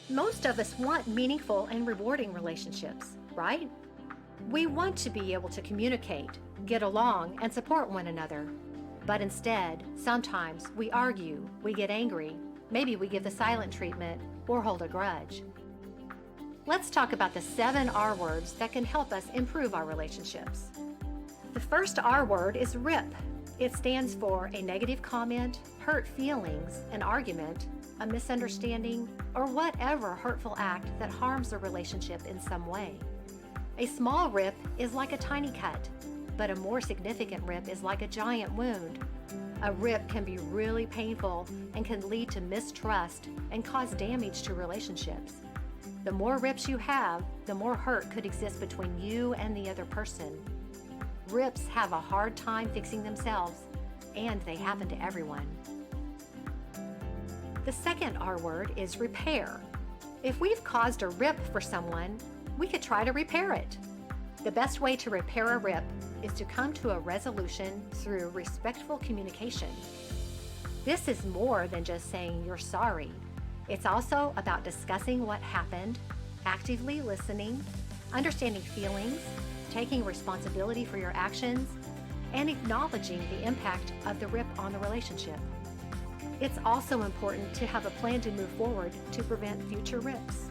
Most of us want meaningful and rewarding relationships, right? We want to be able to communicate, get along, and support one another. But instead, sometimes we argue, we get angry, maybe we give the silent treatment, or hold a grudge. Let's talk about the 7 R words that can help us improve our relationships. The first R word is RIP. It stands for a negative comment, hurt feelings, an argument, a misunderstanding, or whatever hurtful act that harms a relationship in some way. A small rip is like a tiny cut, but a more significant rip is like a giant wound. A rip can be really painful and can lead to mistrust and cause damage to relationships. The more rips you have, the more hurt could exist between you and the other person. Rips have a hard time fixing themselves, and they happen to everyone. The second R word is repair. If we've caused a rip for someone, we could try to repair it. The best way to repair a rip is to come to a resolution through respectful communication. This is more than just saying you're sorry. It's also about discussing what happened, actively listening, understanding feelings, taking responsibility for your actions, and acknowledging the impact of the rip on the relationship. It's also important to have a plan to move forward to prevent future rips.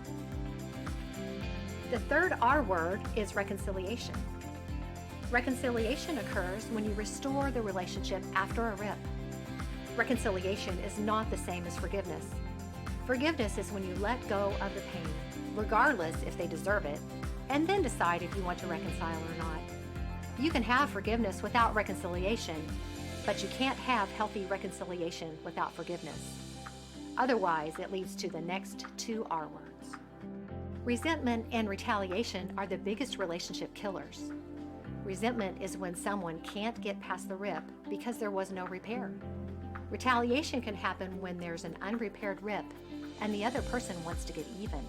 The third R word is reconciliation. Reconciliation occurs when you restore the relationship after a rip. Reconciliation is not the same as forgiveness. Forgiveness is when you let go of the pain, regardless if they deserve it, and then decide if you want to reconcile or not. You can have forgiveness without reconciliation, but you can't have healthy reconciliation without forgiveness. Otherwise, it leads to the next 2 R words. Resentment and retaliation are the biggest relationship killers. Resentment is when someone can't get past the rip because there was no repair. Retaliation can happen when there's an unrepaired rip and the other person wants to get even.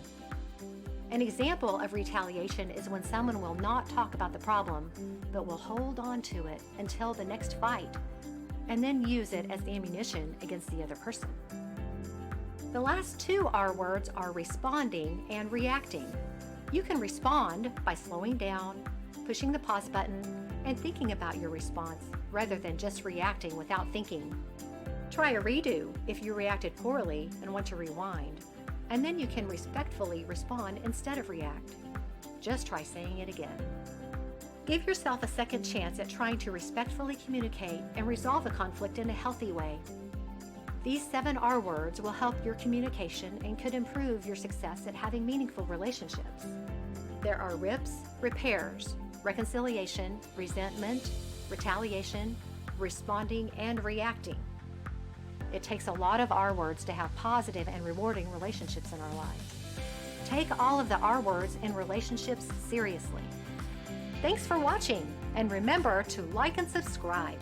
An example of retaliation is when someone will not talk about the problem, but will hold on to it until the next fight, and then use it as ammunition against the other person. The last 2 R words are responding and reacting. You can respond by slowing down, pushing the pause button, and thinking about your response rather than just reacting without thinking. Try a redo if you reacted poorly and want to rewind, and then you can respectfully respond instead of react. Just try saying it again. Give yourself a second chance at trying to respectfully communicate and resolve the conflict in a healthy way. These 7 R words will help your communication and could improve your success at having meaningful relationships. There are rips, repairs, reconciliation, resentment, retaliation, responding, and reacting. It takes a lot of R words to have positive and rewarding relationships in our lives. Take all of the R words in relationships seriously. Thanks for watching, and remember to like and subscribe.